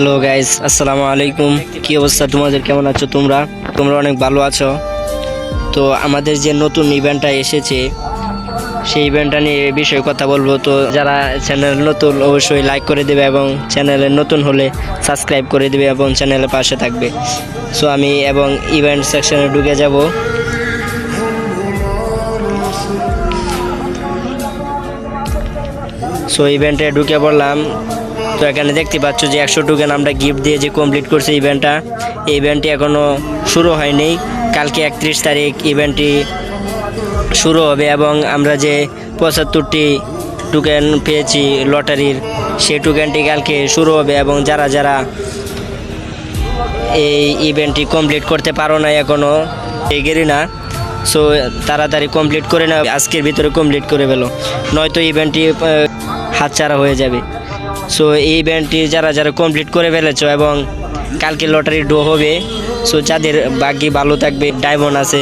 Hello guys, আসসালামু আলাইকুম। কি অবস্থা তোমাদের? কেমন আছো তোমরা? তোমরা অনেক ভালো আছো তো? আমাদের যে নতুন ইভেন্টটা এসেছে সেই ইভেন্টটা নিয়ে এই বিষয়ে কথা বলবো। তো যারা চ্যানেল নতুন অবশ্যই লাইক করে দেবে এবং চ্যানেলে নতুন হলে সাবস্ক্রাইব করে দেবে এবং চ্যানেলের পাশে থাকবে। সো আমি এবং ইভেন্ট সেকশনে ঢুকে যাব। সো ইভেন্টে ঢুকে পড়লাম। তো এখানে দেখতে পাচ্ছ যে 100 টোকেন আমরা গিফট দিয়ে যে কমপ্লিট করছি ইভেন্টটা। এই ইভেন্টটি এখনও শুরু হয়নি। কালকে 31 তারিখ ইভেন্টটি শুরু হবে এবং আমরা যে 75টি টোকেন পেয়েছি লটারির, সেই টোকেনটি কালকে শুরু হবে। এবং যারা যারা এই ইভেন্টটি কমপ্লিট করতে পারো না এখনও, এগেরই না, সো তাড়াতাড়ি কমপ্লিট করে না, আজকের ভিতরে কমপ্লিট করে ফেলো, নয়তো ইভেন্টটি হাতছাড়া হয়ে যাবে। সো এই ইভেন্টটি যারা যারা কমপ্লিট করে ফেলেছো এবং কালকে লটারি ড্র হবে, সো যাদের ভাগ্যে ভালো থাকবে, ডায়মন্ড আছে,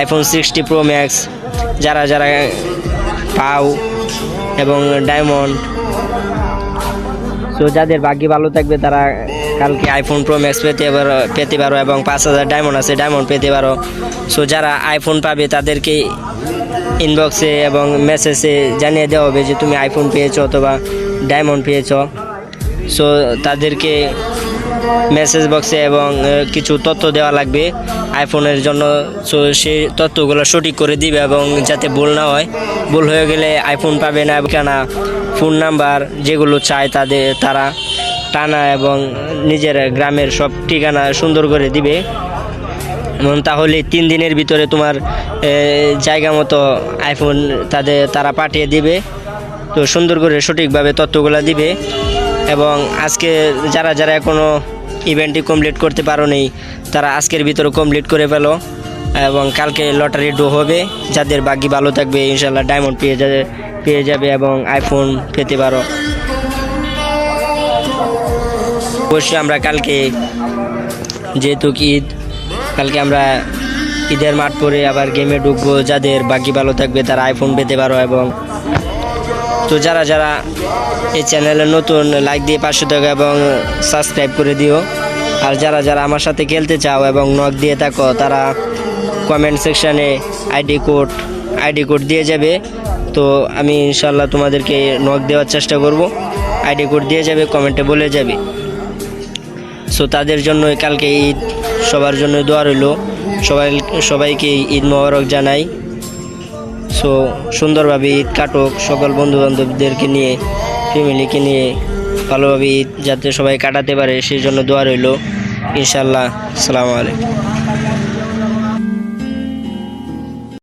iPhone 60 Pro Max যারা যারা পাও এবং ডায়মন্ড, সো যাদের ভাগ্যে ভালো থাকবে তারা কালকে iPhone Pro Max পেতে পারো এবং 5000 ডায়মন্ড আছে, ডায়মন্ড পেতে পারো। সো যারা আইফোন পাবে তাদেরকে ইনবক্সে এবং মেসেজে জানিয়ে দেওয়া হবে যে তুমি আইফোন পেয়েছো অথবা ডায়মন্ড পেয়েছো। সো তাদেরকে মেসেজ বক্সে এবং কিছু তথ্য দেওয়া লাগবে আইফোনের জন্য। সো সেই তথ্যগুলো সঠিক করে দিবে এবং যাতে ভুল না হয়। ভুল হয়ে গেলে আইফোন পাবে না। কেনা ফোন নাম্বার যেগুলো চায় তারা টানা এবং নিজের গ্রামের সব ঠিকানা সুন্দর করে দিবে। এবং তাহলে 3 দিনের ভিতরে তোমার জায়গা মতো আইফোন তারা পাঠিয়ে দিবে। তো সুন্দর করে সঠিকভাবে তথ্যগুলো দিবে। এবং আজকে যারা যারা এখনও ইভেন্টটি কমপ্লিট করতে পারো নি তারা আজকের ভিতরে কমপ্লিট করে ফেলো এবং কালকে লটারি ড্র হবে। যাদের ভাগ্য ভালো থাকবে ইনশাল্লাহ ডায়মন্ড পেয়ে যাবে এবং আইফোন পেতে পারো। অবশ্যই আমরা কালকে, যেহেতু ঈদ, কালকে আমরা ঈদের মাঠ পরে আবার গেমে ঢুকবো। যাদের ভাগ্য ভালো থাকবে তারা আইফোন পেতে পারো। এবং তো যারা যারা এই চ্যানেলে নতুন, লাইক দিয়ে পাশে থাকো এবং সাবস্ক্রাইব করে দিও। আর যারা যারা আমার সাথে খেলতে চাও এবং নক দিয়ে থাকো তারা কমেন্ট সেকশানে আইডি কোড দিয়ে যাবে। তো আমি ইনশাল্লাহ তোমাদেরকে নক দেওয়ার চেষ্টা করব। আইডি কোড দিয়ে যাবে, কমেন্টে বলে যাবে। সো তাদের জন্য কালকে ঈদ, সবার জন্য দোয়া রইল। সবাইকে ঈদ মোবারক জানাই। সো সুন্দরভাবে ঈদ কাটুক, সকল বন্ধুবান্ধবদেরকে নিয়ে, ফ্যামিলিকে নিয়ে ভালোভাবে ঈদ যাতে সবাই কাটাতে পারে সেই জন্য দোয়া রইল ইনশাল্লাহ। আসসালামু আলাইকুম।